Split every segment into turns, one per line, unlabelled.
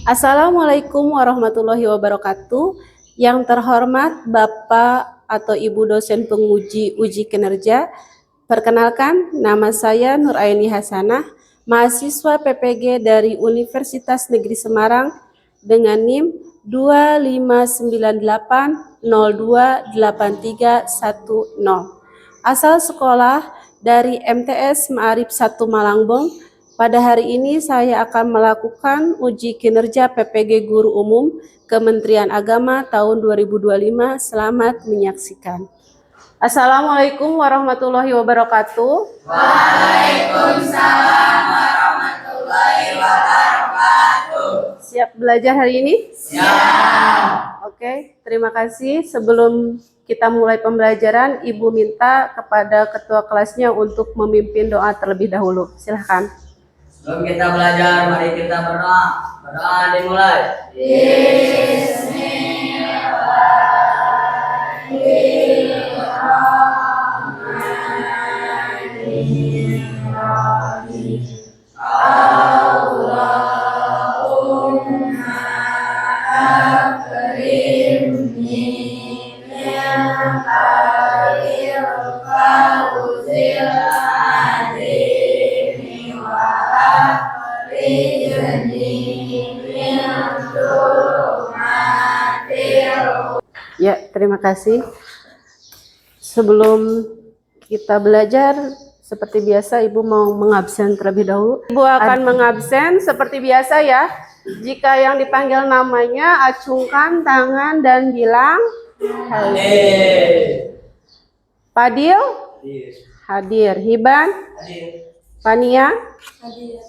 Assalamualaikum warahmatullahi wabarakatuh. Yang terhormat Bapak atau Ibu dosen penguji uji kinerja, perkenalkan nama saya Nuraini Hasanah, mahasiswa PPG dari Universitas Negeri Semarang dengan NIM 2598028310. Asal sekolah dari MTS Ma'arif 1 Malangbong. Pada hari ini saya akan melakukan uji kinerja PPG Guru Umum Kementerian Agama tahun 2025. Selamat menyaksikan. Assalamualaikum warahmatullahi wabarakatuh.
Waalaikumsalam warahmatullahi wabarakatuh.
Siap belajar hari ini?
Siap.
Oke, terima kasih. Sebelum kita mulai pembelajaran, Ibu minta kepada ketua kelasnya untuk memimpin doa terlebih dahulu. Silahkan.
Sebelum kita belajar, mari kita berdoa. Berdoa dimulai. Bismillahirrahmanirrahim. Allahumma akrimni min khairil fawzil azimi wa akhrijni min dhulumatil.
Ya, terima kasih. Sebelum kita belajar, seperti biasa Ibu mau mengabsen terlebih dahulu. Ibu akan mengabsen seperti biasa ya. Jika yang dipanggil namanya, acungkan tangan dan bilang hadir. Padil? Hadir. Hiban?
Hadir.
Pania?
Hadir.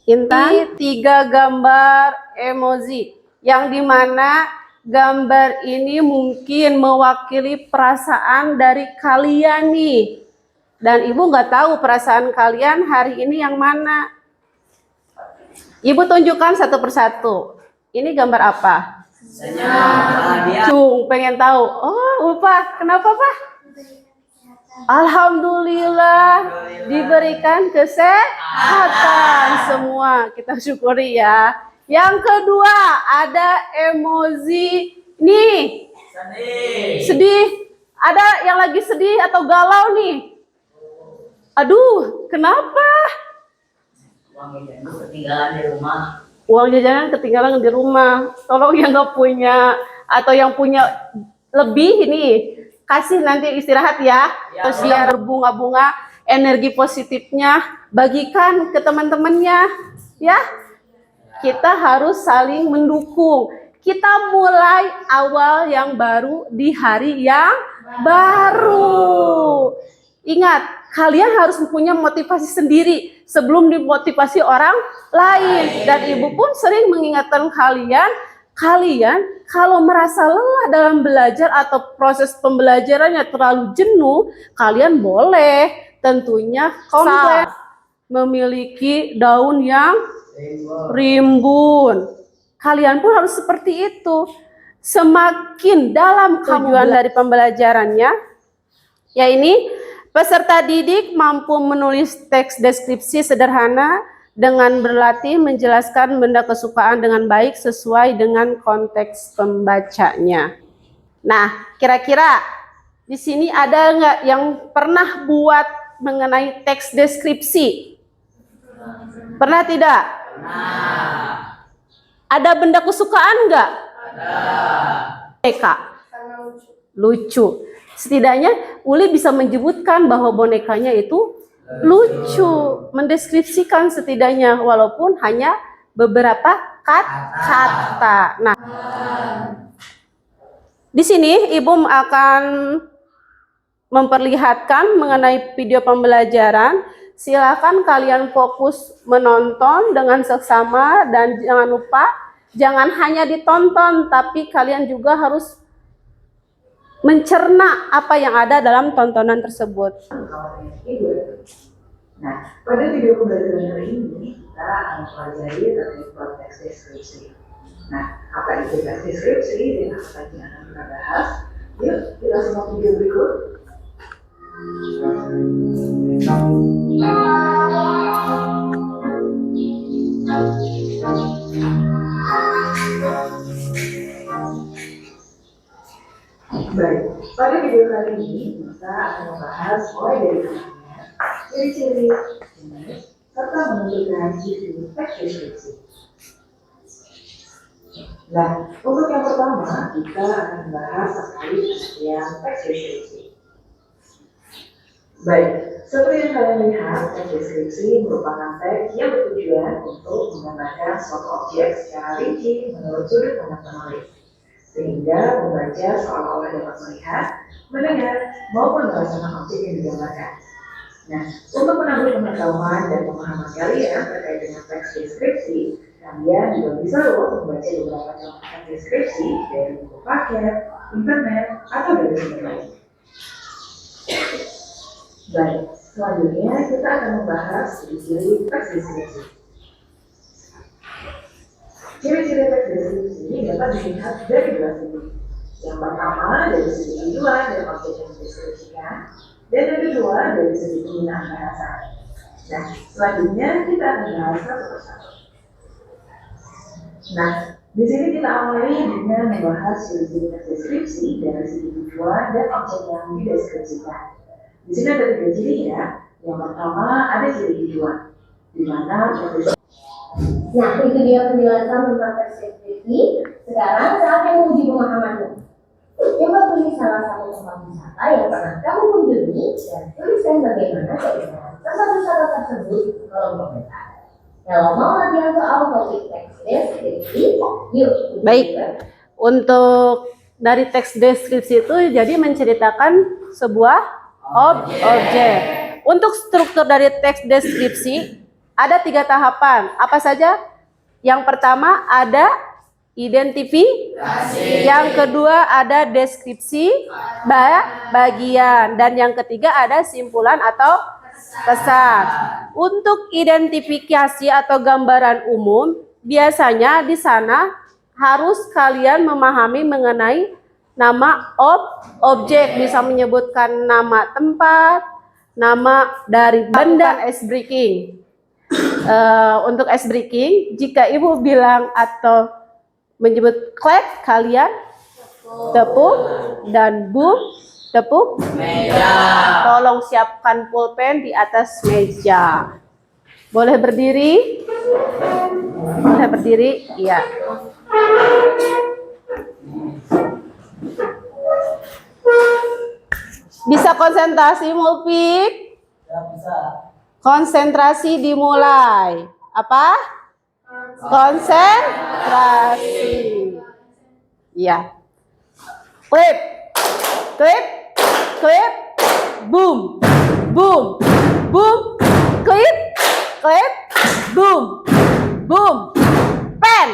Intan? 3 gambar emoji yang dimana gambar ini mungkin mewakili perasaan dari kalian nih. Dan Ibu nggak tahu perasaan kalian hari ini yang mana. Ibu tunjukkan satu persatu. Ini gambar apa?
Senyum, bahagia.
Cung, pengen tahu. Oh, Ulfa, kenapa Pak? Alhamdulillah diberikan kesehatan semua. Kita syukuri ya. Yang kedua ada emoji nih. Sedih. Ada yang lagi sedih atau galau nih? Aduh, kenapa?
Uang jajan ketinggalan di rumah.
Uang jajanan ketinggalan di rumah. Tolong yang nggak punya atau yang punya lebih ini kasih nanti istirahat ya. Terus biar berbunga-bunga energi positifnya bagikan ke teman-temannya ya. Kita harus saling mendukung. Kita mulai awal yang baru di hari yang baru. Ingat, kalian harus punya motivasi sendiri sebelum dimotivasi orang lain. Dan Ibu pun sering mengingatkan kalian kalau merasa lelah dalam belajar atau proses pembelajarannya terlalu jenuh, kalian boleh tentunya komplain memiliki daun yang rimbun. Kalian pun harus seperti itu. Semakin dalam tujuan dari pembelajarannya, ya ini peserta didik mampu menulis teks deskripsi sederhana dengan berlatih menjelaskan benda kesukaan dengan baik sesuai dengan konteks pembacanya. Nah, kira-kira di sini ada nggak yang pernah buat mengenai teks deskripsi? Pernah tidak?
Nah,
Ada benda kesukaan nggak? Boneka. Lucu. Setidaknya Uli bisa menyebutkan bahwa bonekanya itu lucu. Mendeskripsikan setidaknya walaupun hanya beberapa kata. Nah, di sini Ibu akan memperlihatkan mengenai video pembelajaran. Silakan kalian fokus menonton dengan seksama dan jangan lupa jangan hanya ditonton tapi kalian juga harus mencerna apa yang ada dalam tontonan tersebut.
Nah, pada video pembelajaran hari ini kita akan mempelajari tentang konteks deskripsi. Nah, apa itu teks deskripsi dan apa yang akan kita bahas? Yuk, kita simak video berikut. Baik, pada video kali ini kita akan membahas mulai dari namanya, ciri-ciri, jenis, serta menentukan isi teks deskripsi. Nah, untuk yang pertama kita akan membahas terkait pengertian teks deskripsi. Baik, seperti yang kalian lihat, teks deskripsi merupakan teks yang bertujuan untuk menggambarkan suatu objek secara rinci menurut sudut pandang penulis, sehingga pembaca seolah-olah dapat melihat, mendengar, maupun merasakan objek yang digambarkan. Nah, untuk menambah pengetahuan dan pemahaman kalian terkait dengan teks deskripsi, kalian juga bisa loh membaca beberapa contoh teks deskripsi dari buku paket, internet, atau dari sumber lain. Baik, selanjutnya kita akan membahas ciri-ciri teks deskripsi. Ciri-ciri teks deskripsi dapat dilihat dari dua segi. Yang pertama dari segi tujuan dan objek yang dideskripsikan, dan yang kedua dari segi penggunaan bahasa. Nah, selanjutnya kita akan bahas satu persatu. Nah, di sini kita awali dengan membahas ciri-ciri teks deskripsi dari segi tujuan dan objek yang dideskripsikan. Di sini ada 3 ciri ya. Yang pertama ada ciri tujuan, di mana
Nah, itu dia penjelasan tentang teks deskripsi. Sekarang saatnya menguji pemahamanmu. Coba pilih salah satu tempat wisata yang pernah kamu kunjungi dan tuliskan bagaimana keindahan tempat wisata tersebut di kolom komentar. Kalau mau latihan soal topik teks deskripsi, yuk.
Baik. Untuk dari teks deskripsi itu jadi menceritakan sebuah objek. Untuk struktur dari teks deskripsi ada 3 tahapan. Apa saja? Yang pertama ada identifikasi. Yang kedua ada deskripsi bagian. Dan yang ketiga ada simpulan atau kesan. Untuk identifikasi atau gambaran umum, biasanya di sana harus kalian memahami mengenai nama objek, bisa menyebutkan nama tempat, nama dari benda. Ice breaking. Untuk ice breaking, jika ibu bilang atau menyebut clap, kalian tepuk, dan boom, tepuk meja. Tolong siapkan pulpen di atas meja. Boleh berdiri? Boleh berdiri? Iya. Bisa konsentrasi, Mulfik?
Ya, bisa.
Konsentrasi dimulai. Apa? Konsentrasi. Ya. Klip. Klip. Klip. Boom. Boom. Boom. Klip. Klip. Boom. Boom. Pen.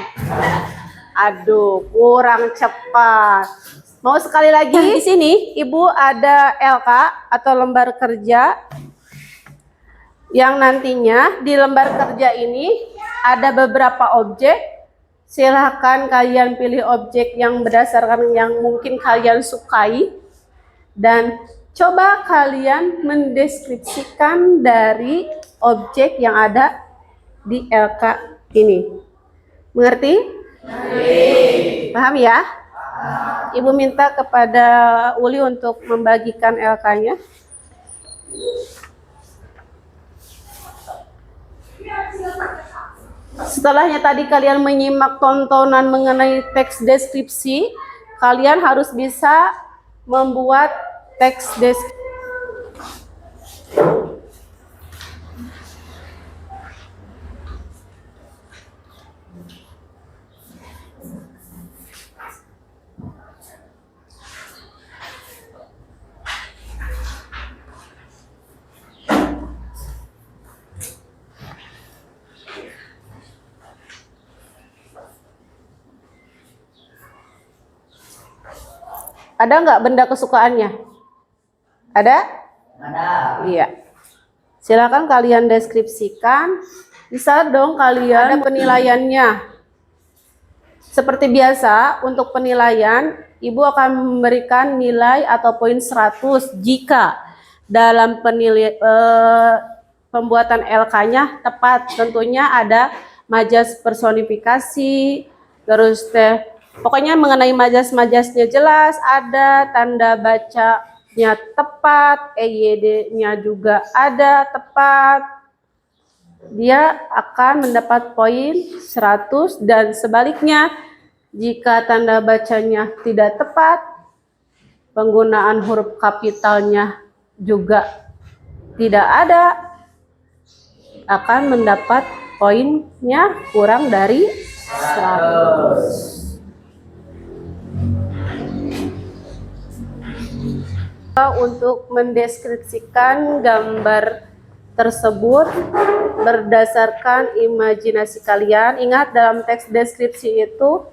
Aduh, kurang cepat. Mau sekali lagi? Di sini Ibu ada LK atau lembar kerja yang nantinya di lembar kerja ini ada beberapa objek. Silahkan kalian pilih objek yang berdasarkan yang mungkin kalian sukai dan coba kalian mendeskripsikan dari objek yang ada di LK ini. Mengerti? Paham ya? Ibu minta kepada Uli untuk membagikan LK-nya. Setelahnya tadi kalian menyimak tontonan mengenai teks deskripsi, kalian harus bisa membuat teks deskripsi. Ada nggak benda kesukaannya? Ada?
Ada.
Iya. Silakan kalian deskripsikan. Bisa dong kalian ada penilaiannya. Seperti biasa, untuk penilaian, Ibu akan memberikan nilai atau poin 100 jika dalam pembuatan LK-nya tepat. Tentunya ada majas personifikasi, terus teh pokoknya mengenai majas-majasnya jelas, ada tanda bacanya tepat, EYD-nya juga ada tepat. Dia akan mendapat poin 100 dan sebaliknya jika tanda bacanya tidak tepat, penggunaan huruf kapitalnya juga tidak ada, akan mendapat poinnya kurang dari 100. Untuk mendeskripsikan gambar tersebut berdasarkan imajinasi kalian. Ingat, dalam teks deskripsi itu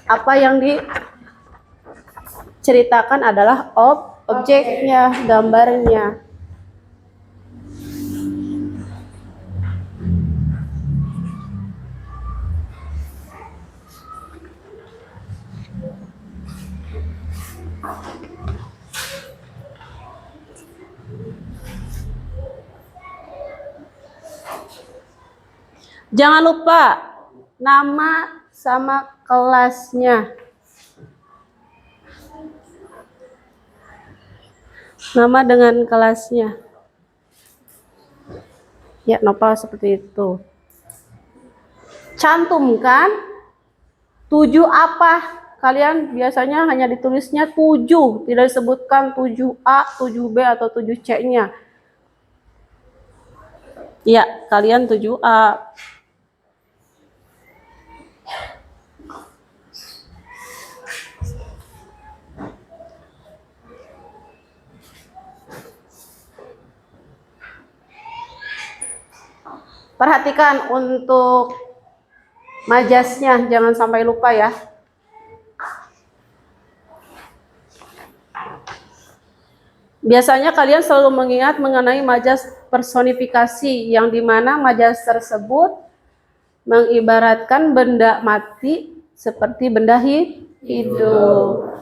apa yang diceritakan adalah objeknya, gambarnya. Jangan lupa nama sama kelasnya. Nama dengan kelasnya. Ya, Nopal seperti itu. Cantumkan 7 apa? Kalian biasanya hanya ditulisnya 7, tidak disebutkan 7A, 7B atau 7C-nya. Ya, kalian 7A. Perhatikan untuk majasnya, jangan sampai lupa ya. Biasanya kalian selalu mengingat mengenai majas personifikasi, yang dimana majas tersebut mengibaratkan benda mati seperti benda hidup.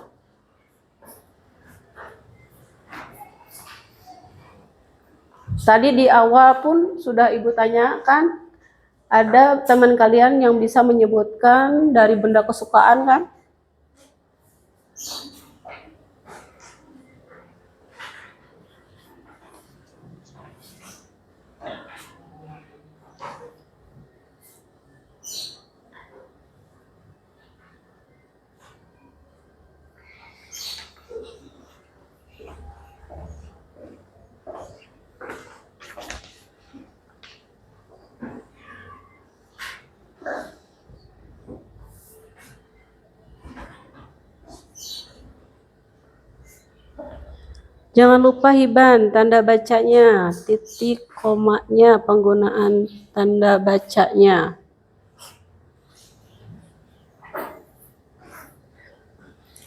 Tadi di awal pun sudah Ibu tanyakan, ada teman kalian yang bisa menyebutkan dari benda kesukaan kan? Jangan lupa Hiban, tanda bacanya, titik, komanya, penggunaan tanda bacanya.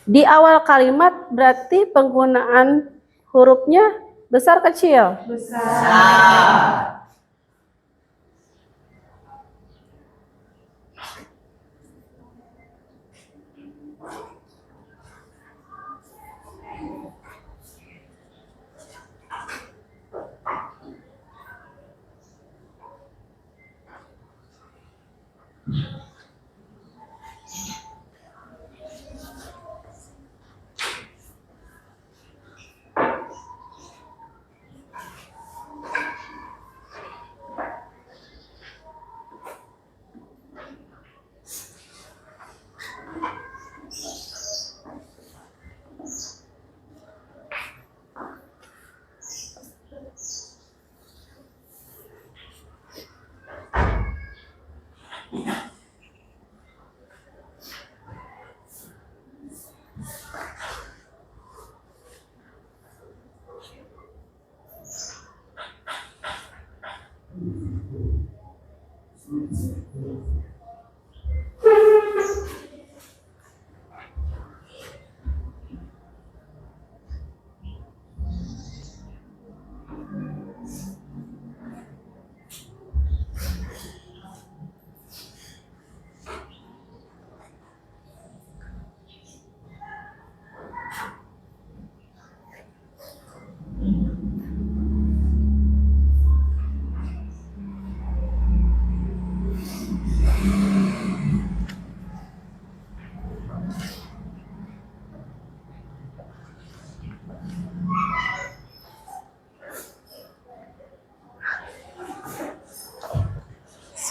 Di awal kalimat berarti penggunaan hurufnya besar kecil?
Besar.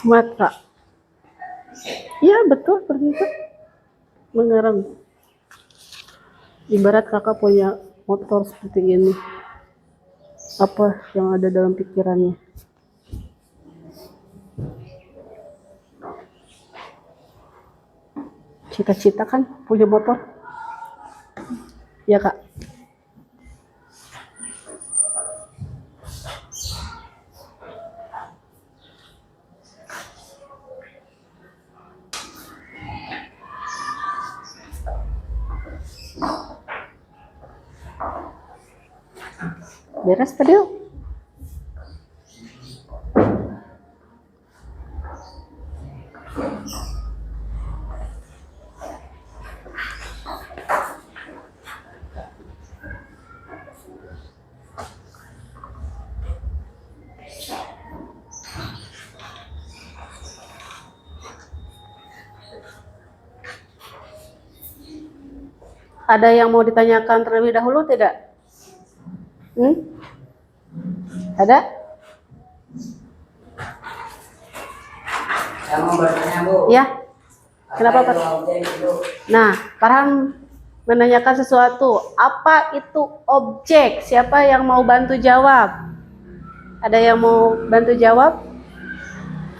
Sumatera. Iya betul seperti itu. Mengerem. Ibarat kakak punya motor seperti ini. Apa yang ada dalam pikirannya? Cita-cita kan punya motor? Ya kak. Beres tadi? Ada yang mau ditanyakan terlebih dahulu tidak? Ada?
Saya mau bertanya, Bu.
Ya. Kenapa,
Apa
Pak?
itu objek itu?
Nah, Farhan menanyakan sesuatu. Apa itu objek? Siapa yang mau bantu jawab? Ada yang mau bantu jawab?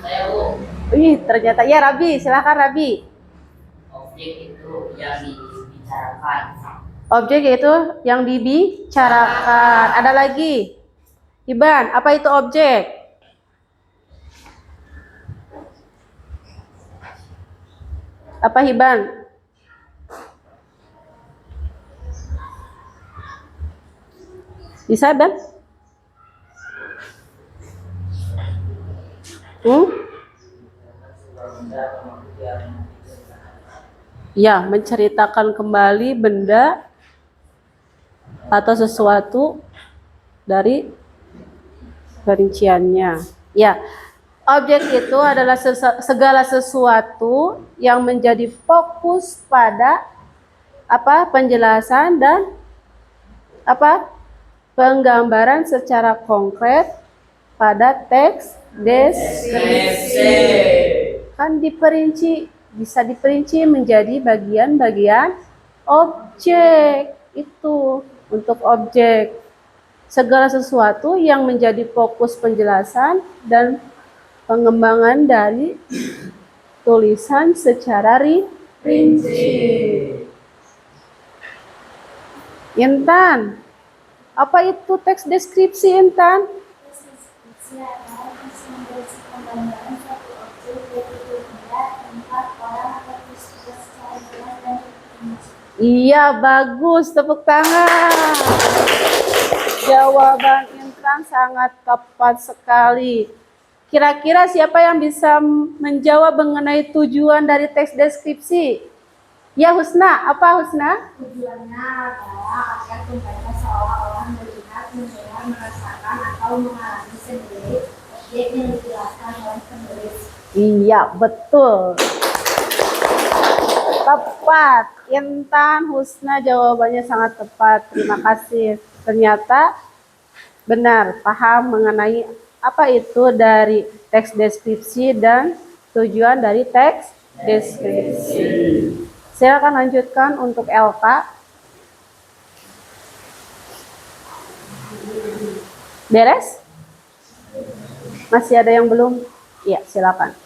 Saya, Bu.
Ternyata ya Rabi, silakan Rabi.
Objek itu yang dibicarakan.
Objek itu yang dibicarakan. Ada lagi? Iban, apa itu objek? Apa Hiban? Bisa Ban? Ya, menceritakan kembali benda atau sesuatu dari perinciannya. Ya, objek itu adalah segala sesuatu yang menjadi fokus pada penjelasan dan penggambaran secara konkret pada teks deskripsi. Kan bisa diperinci menjadi bagian-bagian objek. Itu untuk objek. Segala sesuatu yang menjadi fokus penjelasan dan pengembangan dari tulisan secara rinci. Intan, apa itu teks deskripsi, Intan?
Deskripsi adalah menjelaskan gambaran suatu objek, yaitu benda, tempat, orang, atau peristiwa secara jelas dan terperinci.
Iya, bagus, tepuk tangan. Jawaban Intan sangat tepat sekali. Kira-kira siapa yang bisa menjawab mengenai tujuan dari teks deskripsi? Ya Husna, apa Husna?
Tujuannya adalah agar pembaca seolah-olah melihat, mendengar, merasakan, atau mengalami sendiri objek yang dijelaskan oleh penulis.
Iya, betul. Tepat. Intan, Husna jawabannya sangat tepat. Terima kasih. Ternyata benar, paham mengenai apa itu dari teks deskripsi dan tujuan dari teks deskripsi. Silakan lanjutkan untuk LK. Beres? Masih ada yang belum? Iya, silakan.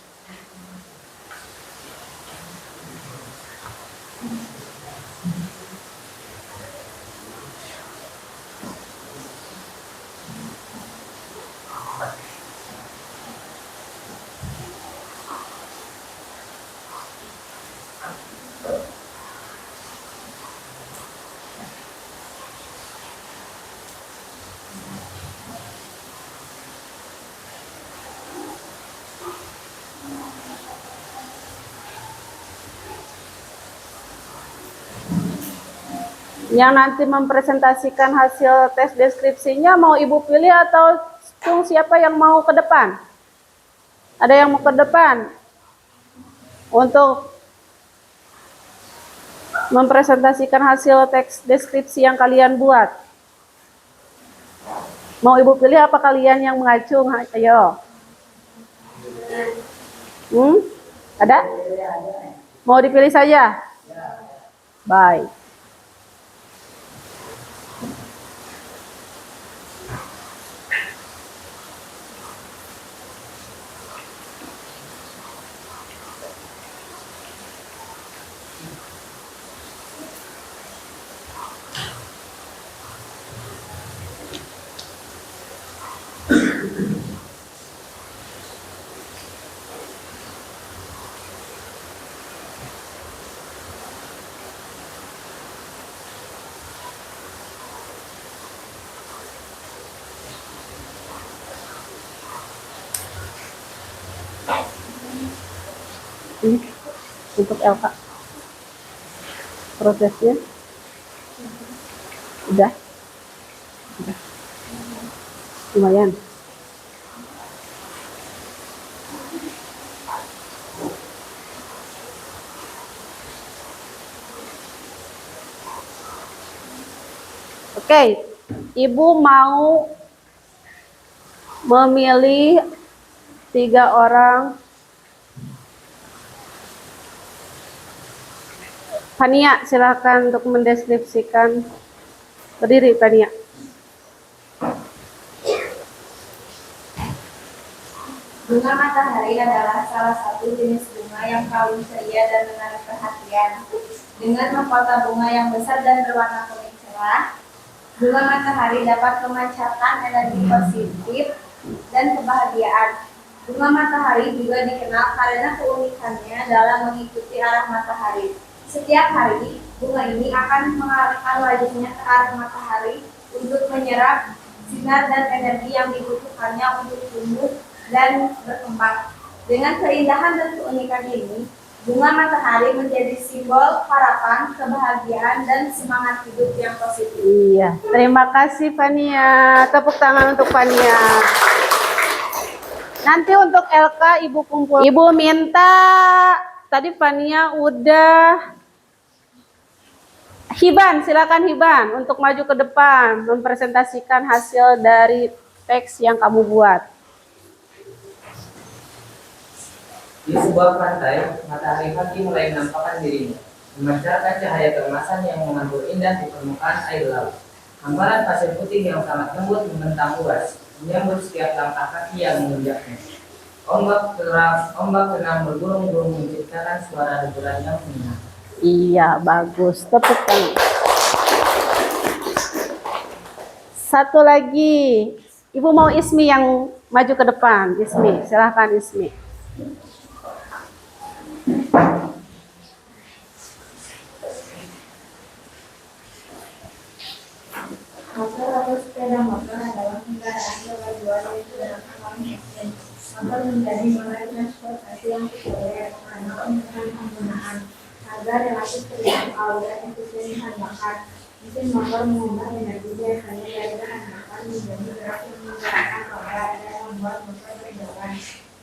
Yang nanti mempresentasikan hasil tes deskripsinya mau Ibu pilih atau siapa yang mau ke depan? Ada yang mau ke depan untuk mempresentasikan hasil teks deskripsi yang kalian buat? Mau Ibu pilih apa kalian yang mengacung? Ayo. Ada? Mau dipilih saja? Baik. Ini untuk LK prosesnya udah lumayan. Oke, Ibu mau memilih 3 orang. Fania, silakan untuk mendeskripsikan. Berdiri, Fania.
Bunga matahari adalah salah satu jenis bunga yang paling ceria dan menarik perhatian. Dengan mahkota bunga yang besar dan berwarna kuning cerah, bunga matahari dapat memancarkan energi positif dan kebahagiaan. Bunga matahari juga dikenal karena keunikannya dalam mengikuti arah matahari. Setiap hari, bunga ini akan mengarahkan wajahnya ke arah matahari untuk menyerap sinar dan energi yang dibutuhkannya untuk tumbuh dan berkembang. Dengan keindahan dan keunikan ini, bunga matahari menjadi simbol harapan, kebahagiaan, dan semangat hidup yang positif.
Iya, terima kasih Fania. Tepuk tangan untuk Fania. Nanti untuk LK Ibu kumpul. Ibu minta, tadi Fania udah. Hiban, silakan Hiban untuk maju ke depan mempresentasikan hasil dari teks yang kamu buat.
Di sebuah pantai, matahari pagi mulai menampakkan dirinya, memancarkan cahaya keemasan yang memantul indah di permukaan air laut. Hamparan pasir putih yang sangat lembut membentang luas, menyambut setiap langkah kaki yang menginjaknya. Ombak tenang bergulung-gulung menciptakan suara deburan yang menyenangkan.
Iya, bagus. Tepuk tangan. Satu lagi. Ibu mau Ismi yang maju ke depan. Ismi, silahkan Ismi.
Motor atau sepeda motor adalah kendaraan roda dua yang digunakan oleh mesin. Motor menjadi moda transportasi yang populer karena kemudahan penggunaan, harga relatif terjangkau, dan efisien bahan bakar. Mesin motor mengubah energi biasanya dari bahan bakar menjadi gerak yang menggerakkan roda dan membuat motor berjalan.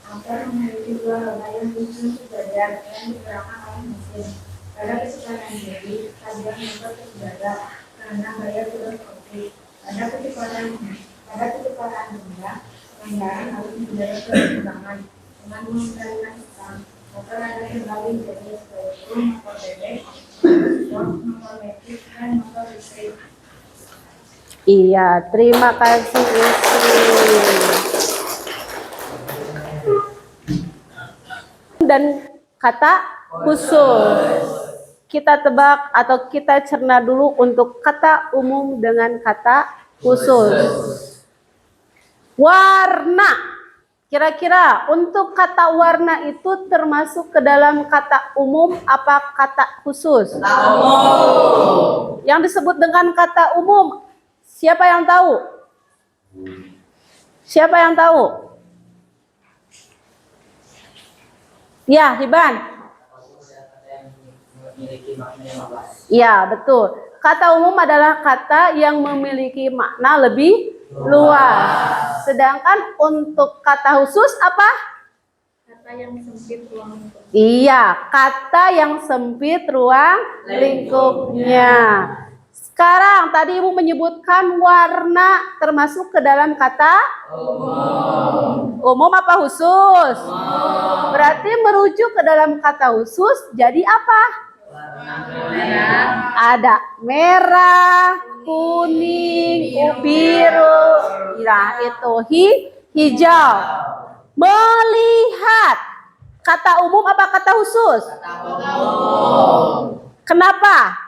Motor memiliki 2 roda yang disusun sejajar yang digerakkan oleh mesin. Pada kecepatan jadi, tabiat motor terjaga karena gaya filosofi. Pada kecepatan rendah, kendaraan harus menjaga keseimbangan dengan mengendalikan hitam. Motor ada kembali jenis yaitu motor bebek, motor metrik, dan motor listrik.
Iya, terima kasih Ismi. Dan kata khusus. Kita tebak atau kita cerna dulu untuk kata umum dengan kata khusus. Warna. Kira-kira untuk kata warna itu termasuk ke dalam kata umum apa kata khusus? Yang disebut dengan kata umum, siapa yang tahu? Siapa yang tahu? Ya, Hiban. Ya, betul. Kata umum adalah kata yang memiliki makna lebih luas. Sedangkan untuk kata khusus apa?
Kata yang sempit ruang lingkup.
Iya, kata yang sempit ruang lingkupnya. Sekarang tadi Ibu menyebutkan warna termasuk ke dalam kata umum apa khusus? Berarti merujuk ke dalam kata khusus jadi apa? Ada merah, kuning, biru, nah itu hijau. Melihat kata umum apa kata khusus? Kenapa?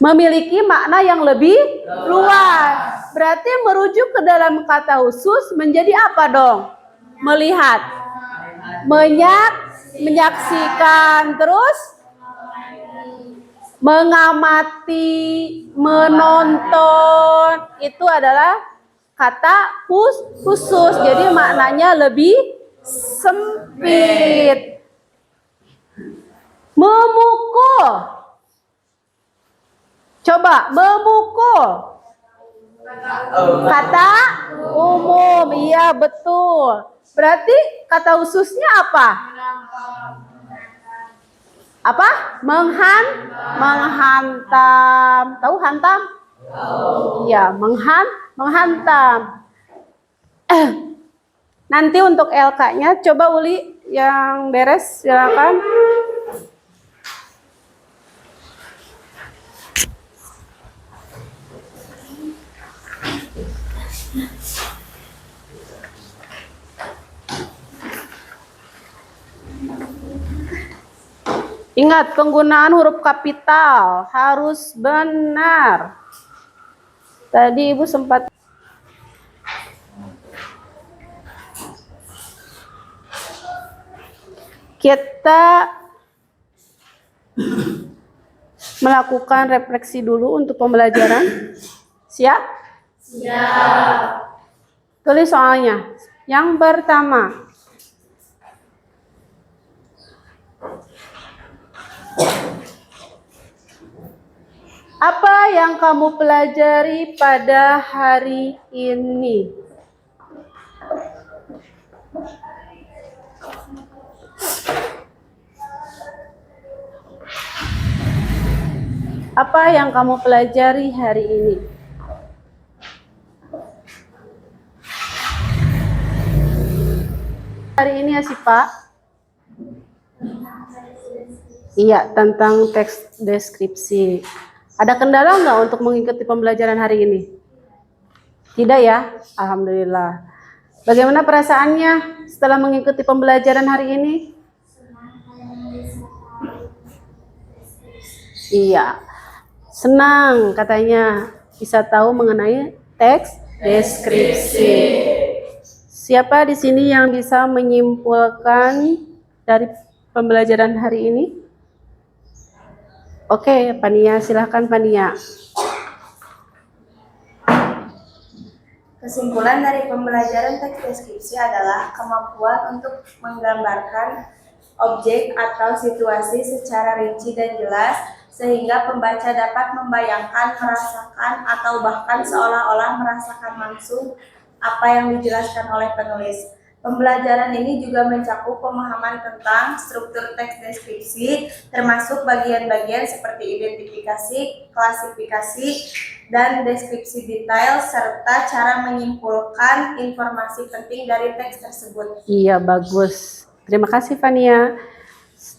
Memiliki makna yang lebih luas. Berarti merujuk ke dalam kata khusus menjadi apa dong? Melihat, menyaksikan, terus mengamati, menonton. Itu adalah kata khusus. Jadi maknanya lebih sempit. Memukul. Coba, memukul. Kata umum, iya betul. Berarti kata khususnya apa? Apa? Menghantam. Tahu hantam? Iya, menghantam. Nanti untuk LK-nya, coba Uli yang beres, silakan. Ingat, penggunaan huruf kapital harus benar. Tadi Ibu sempat kita melakukan refleksi dulu untuk pembelajaran. Siap? Siap. Tulis soalnya. Yang pertama, apa yang kamu pelajari pada hari ini? Apa yang kamu pelajari hari ini? Hari ini ya sih Pak? Iya, tentang teks deskripsi. Ada kendala nggak untuk mengikuti pembelajaran hari ini? Tidak ya? Alhamdulillah. Bagaimana perasaannya setelah mengikuti pembelajaran hari ini? Iya, senang katanya bisa tahu mengenai teks deskripsi. Siapa di sini yang bisa menyimpulkan dari pembelajaran hari ini? Oke, Pania, silahkan Pania.
Kesimpulan dari pembelajaran teks deskripsi adalah kemampuan untuk menggambarkan objek atau situasi secara rinci dan jelas sehingga pembaca dapat membayangkan, merasakan, atau bahkan seolah-olah merasakan langsung apa yang dijelaskan oleh penulis. Pembelajaran ini juga mencakup pemahaman tentang struktur teks deskripsi, termasuk bagian-bagian seperti identifikasi, klasifikasi, dan deskripsi detail, serta cara menyimpulkan informasi penting dari teks tersebut.
Iya, bagus. Terima kasih, Fania.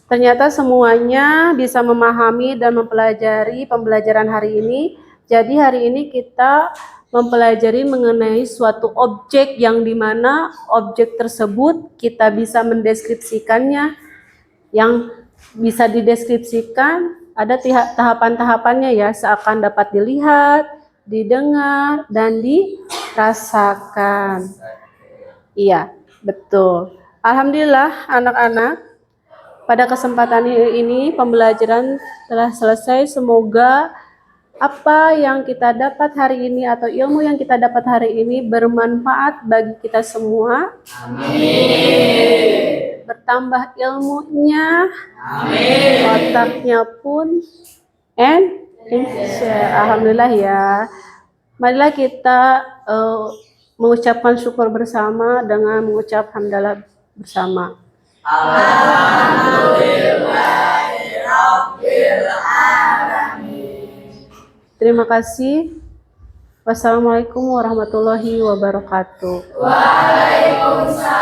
Ternyata semuanya bisa memahami dan mempelajari pembelajaran hari ini. Jadi hari ini kita mempelajari mengenai suatu objek yang dimana objek tersebut kita bisa mendeskripsikannya. Yang bisa dideskripsikan ada tahapan-tahapannya ya, seakan dapat dilihat, didengar, dan dirasakan. Iya, betul. Alhamdulillah anak-anak, pada kesempatan ini pembelajaran telah selesai. Semoga apa yang kita dapat hari ini atau ilmu yang kita dapat hari ini bermanfaat bagi kita semua. Amin. Bertambah ilmunya. Amin. Otaknya pun. Alhamdulillah ya. Marilah kita mengucapkan syukur bersama dengan mengucap hamdalah bersama. Alhamdulillahirabbil alamin. Terima kasih. Wassalamualaikum warahmatullahi wabarakatuh.
Waalaikumsalam.